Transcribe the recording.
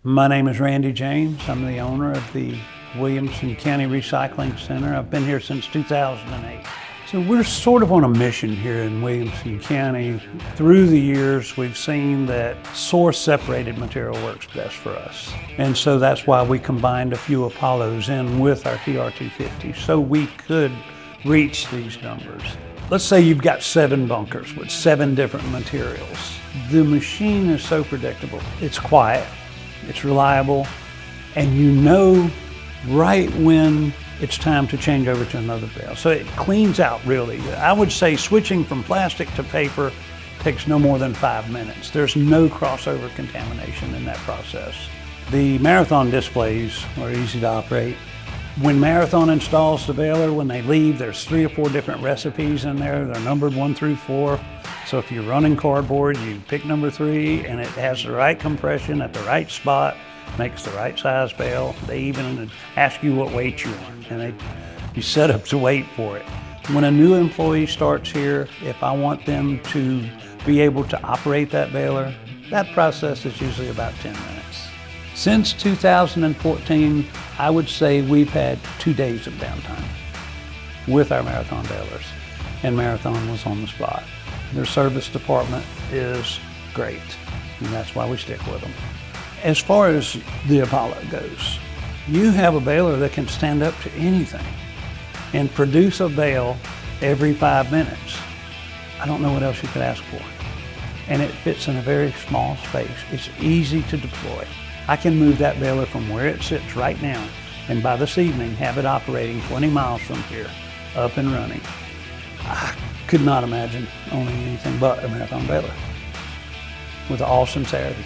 My name is Randy James. I'm the owner of the Williamson County Recycling Center. I've been here since 2008. So we're sort of on a mission here in Williamson County. Through the years, we've seen that source separated material works best for us. And so that's why we combined a few Apollos in with our TR250 so we could reach these numbers. Let's say you've got 7 bunkers with 7 different materials. The machine is so predictable. It's quiet, it's reliable, and you know right when it's time to change over to another bale. So it cleans out really. I would say switching from plastic to paper takes no more than 5 minutes. There's no crossover contamination in that process. The Marathon displays are easy to operate. When Marathon installs the baler, when they leave, there's 3 or 4 different recipes in there. They're numbered 1 through 4. So if you're running cardboard, you pick number 3 and it has the right compression at the right spot, makes the right size bale. They even ask you what weight you want, and you set up to wait for it. When a new employee starts here, if I want them to be able to operate that baler, that process is usually about 10 minutes. Since 2014, I would say we've had 2 days of downtime with our Marathon balers, and Marathon was on the spot. Their service department is great, and that's why we stick with them. As far as the Apollo goes, you have a baler that can stand up to anything and produce a bale every 5 minutes. I don't know what else you could ask for. And it fits in a very small space. It's easy to deploy. I can move that baler from where it sits right now, and by this evening have it operating 20 miles from here, up and running. I could not imagine owning anything but a Marathon baler, with all sincerity.